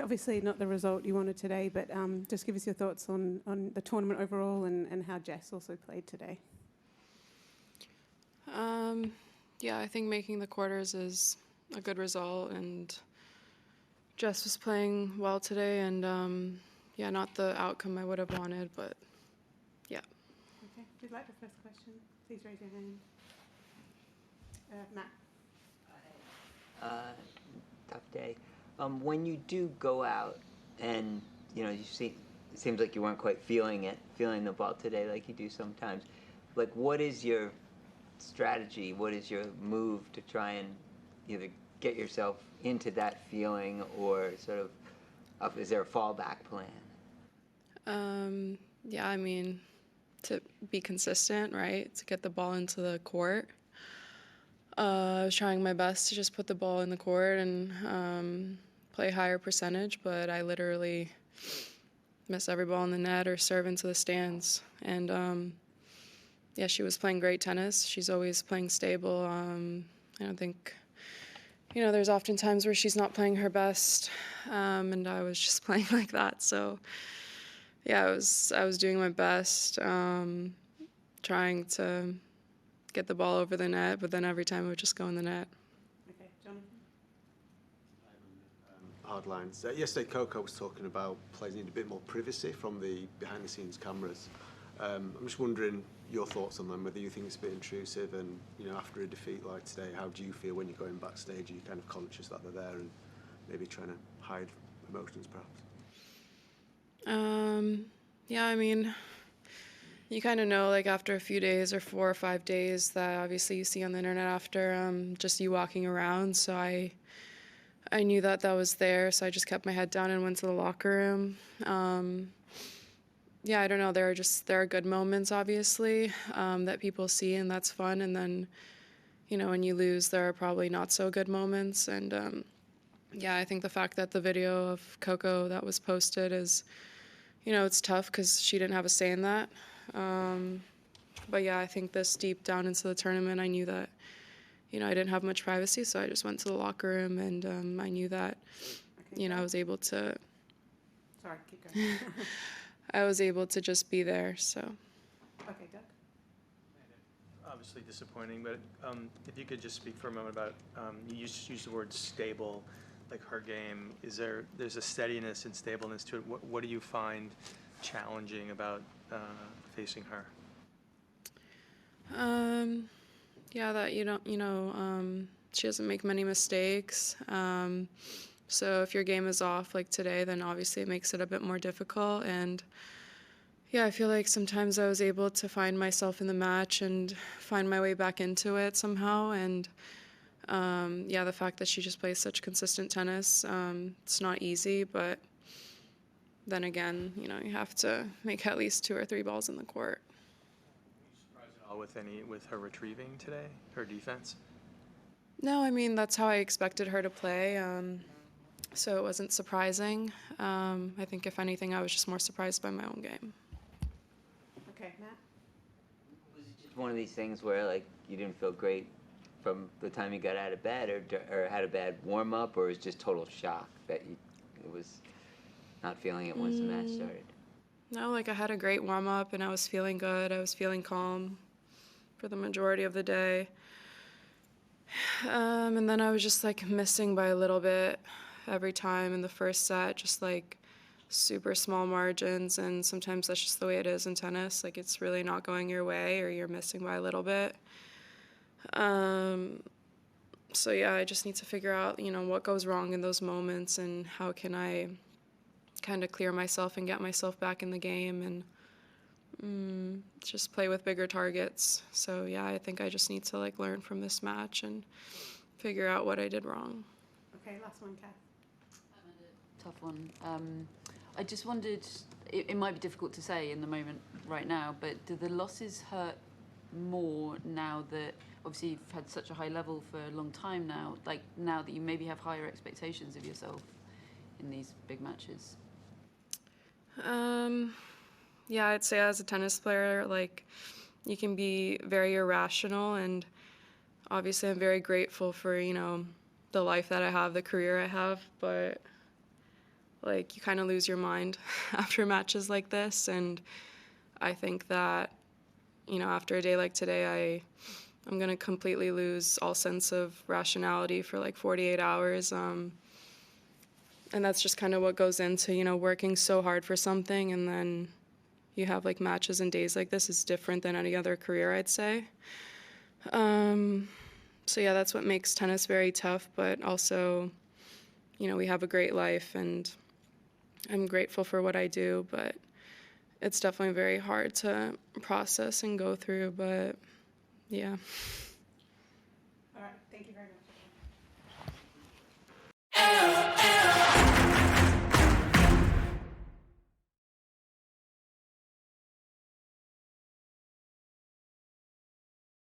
obviously not the result you wanted today, but just give us your thoughts on the tournament overall and how Jess also played today. Yeah, I think making the quarters is a good result, and Jess was playing well today, and yeah, not the outcome I would have wanted, but yeah. Okay, if you'd like the first question, please raise your hand. Matt. Tough day. When you do go out and, you see, it seems like you weren't quite feeling the ball today like you do sometimes. Like, what is your strategy? What is your move to try and either get yourself into that feeling or sort of, is there a fallback plan? Yeah, I mean, to be consistent, right? To get the ball into the court. I was trying my best to just put the ball in the court and play higher percentage, but I literally miss every ball in the net or serve into the stands. And yeah, she was playing great tennis. She's always playing stable. I don't think, there's often times where she's not playing her best, and I was just playing like that. So yeah, I was doing my best, trying to get the ball over the net, but then every time it would just go in the net. Okay, Jonathan? Hard lines. Yesterday, Coco was talking about players need a bit more privacy from the behind-the-scenes cameras. I'm just wondering your thoughts on them, whether you think it's a bit intrusive, and after a defeat like today, how do you feel when you're going backstage? Are you kind of conscious that they're there and maybe trying to hide emotions, perhaps? Yeah, I mean, you kind of know, like, after a few days or 4 or 5 days that obviously you see on the internet after just you walking around. So I knew that was there, so I just kept my head down and went to the locker room. Yeah, I don't know. There are good moments, obviously, that people see, and that's fun. And then, when you lose, there are probably not so good moments. And yeah, I think the fact that the video of Coco that was posted is, it's tough because she didn't have a say in that. But yeah, I think this deep down into the tournament, I knew that, I didn't have much privacy, so I just went to the locker room, and I knew that, I was able to. Sorry, keep going. I was able to just be there, so. Okay, Doug. Obviously disappointing, but if you could just speak for a moment about, you used the word stable, like her game. There's a steadiness and stableness to it. What do you find challenging about facing her? Yeah, that she doesn't make many mistakes. So if your game is off like today, then obviously it makes it a bit more difficult. And yeah, I feel like sometimes I was able to find myself in the match and find my way back into it somehow. And yeah, the fact that she just plays such consistent tennis, it's not easy, but then again, you have to make at least 2 or 3 balls in the court. Were you surprised at all with her retrieving today, her defense? No, I mean, that's how I expected her to play. So it wasn't surprising. I think if anything, I was just more surprised by my own game. Okay, Matt? Was it just one of these things where, like, you didn't feel great from the time you got out of bed, or had a bad warm-up, or it was just total shock that it was not feeling it once the match started? No, like, I had a great warm-up, and I was feeling good. I was feeling calm for the majority of the day. And then I was just, like, missing by a little bit every time in the first set, just, like, super small margins, and sometimes that's just the way it is in tennis. Like, it's really not going your way, or you're missing by a little bit. So yeah, I just need to figure out, what goes wrong in those moments, and how can I kind of clear myself and get myself back in the game, and just play with bigger targets. So yeah, I think I just need to, like, learn from this match and figure out what I did wrong. Okay, last one, Kath. Tough one. I just wondered, it might be difficult to say in the moment right now, but do the losses hurt more now that obviously you've had such a high level for a long time now, like now that you maybe have higher expectations of yourself in these big matches? Yeah, I'd say as a tennis player, like, you can be very irrational, and obviously I'm very grateful for, the life that I have, the career I have, but Like, you kind of lose your mind after matches like this, and I think that, you know, after a day like today, I'm going to completely lose all sense of rationality for like 48 hours. And that's just kind of what goes into, you know, working so hard for something, and then you have like matches and days like this. Is different than any other career, I'd say. So yeah, that's what makes tennis very tough, but also, you know, we have a great life, and I'm grateful for what I do, but it's definitely very hard to process and go through, but yeah. All right, thank you very much.